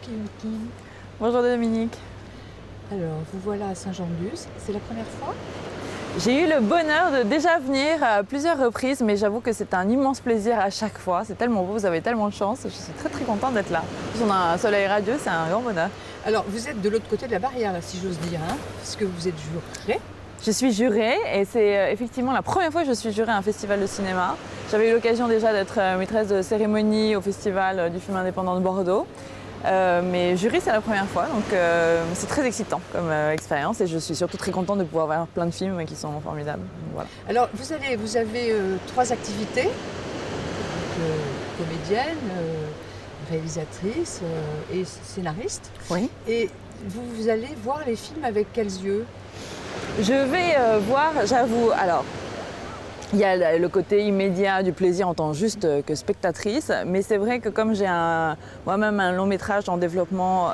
Kim. Bonjour Dominique. Alors, vous voilà à Saint-Jean-de-Luz. C'est la première fois? J'ai eu le bonheur de déjà venir à plusieurs reprises, mais j'avoue que c'est un immense plaisir à chaque fois. C'est tellement beau, vous avez tellement de chance. Je suis très contente d'être là. On a un soleil radieux, c'est un grand bonheur. Alors, vous êtes de l'autre côté de la barrière, là, si j'ose dire, hein, parce que vous êtes juré. Je suis jurée et c'est effectivement la première fois que je suis jurée à un festival de cinéma. J'avais eu l'occasion déjà d'être maîtresse de cérémonie au festival du film indépendant de Bordeaux. Mais jury, c'est la première fois, donc c'est très excitant comme expérience et je suis surtout très contente de pouvoir voir plein de films qui sont formidables. Donc, voilà. Alors, vous avez 3 activités, comédienne, réalisatrice et scénariste. Oui. Et vous allez voir les films avec quels yeux? Je vais voir, j'avoue, alors, il y a le côté immédiat du plaisir en tant juste que spectatrice, mais c'est vrai que comme j'ai moi-même un long métrage en développement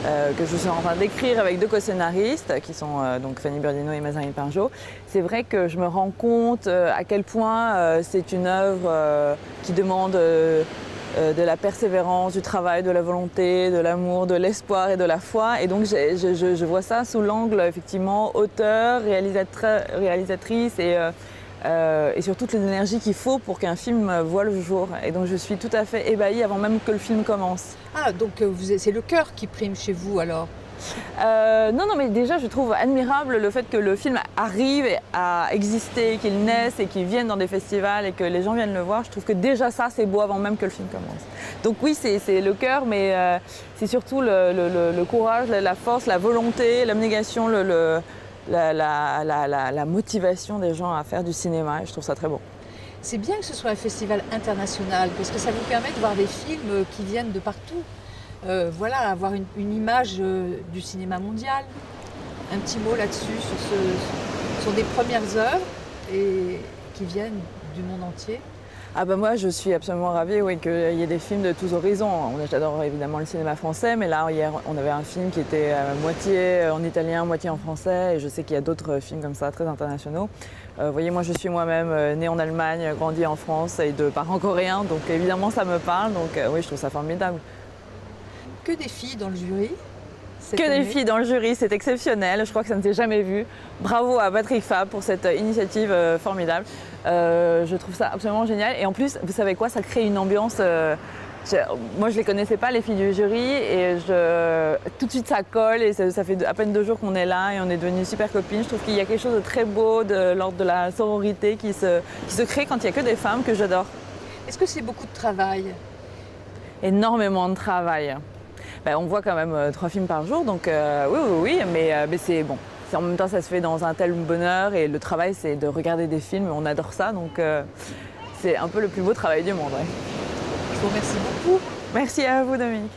que je suis en train d'écrire avec 2 co-scénaristes qui sont donc Fanny Burdino et Mazarine Pinjot, c'est vrai que je me rends compte à quel point c'est une œuvre qui demande de la persévérance, du travail, de la volonté, de l'amour, de l'espoir et de la foi. Et donc je vois ça sous l'angle effectivement auteur, réalisatrice et sur toutes les énergies qu'il faut pour qu'un film voie le jour. Et donc je suis tout à fait ébahie avant même que le film commence. Ah, donc c'est le cœur qui prime chez vous alors? Non, mais déjà je trouve admirable le fait que le film arrive à exister, qu'il naisse et qu'il vienne dans des festivals et que les gens viennent le voir. Je trouve que déjà ça c'est beau avant même que le film commence. Donc oui, c'est le cœur, mais c'est surtout le courage, la force, la volonté, l'abnégation, la motivation des gens à faire du cinéma et je trouve ça très beau. C'est bien que ce soit un festival international parce que ça vous permet de voir des films qui viennent de partout. Voilà, avoir une image du cinéma mondial. Un petit mot là-dessus sur des premières œuvres et qui viennent du monde entier. Ah bah moi je suis absolument ravie oui, qu'il y ait des films de tous horizons. J'adore évidemment le cinéma français, mais là hier on avait un film qui était moitié en italien, moitié en français, et je sais qu'il y a d'autres films comme ça très internationaux. Vous voyez, moi je suis moi-même née en Allemagne, grandie en France et de parents coréens, donc évidemment ça me parle, donc oui je trouve ça formidable. Que des filles dans le jury? Que des filles dans le jury, c'est exceptionnel, je crois que ça ne s'est jamais vu. Bravo à Patrick Fabre pour cette initiative formidable. Je trouve ça absolument génial. Et en plus, vous savez quoi, ça crée une ambiance. Moi, je ne les connaissais pas, les filles du jury, et tout de suite ça colle. Et ça fait à peine 2 jours qu'on est là et on est devenues super copines. Je trouve qu'il y a quelque chose de très beau de l'ordre de la sororité qui se crée quand il n'y a que des femmes que j'adore. Est-ce que c'est beaucoup de travail? Énormément de travail. Ben, on voit quand même 3 films par jour, donc oui, mais c'est bon. En même temps, ça se fait dans un tel bonheur et le travail, c'est de regarder des films, on adore ça, donc c'est un peu le plus beau travail du monde. Ouais. Je vous remercie beaucoup. Merci à vous, Dominique.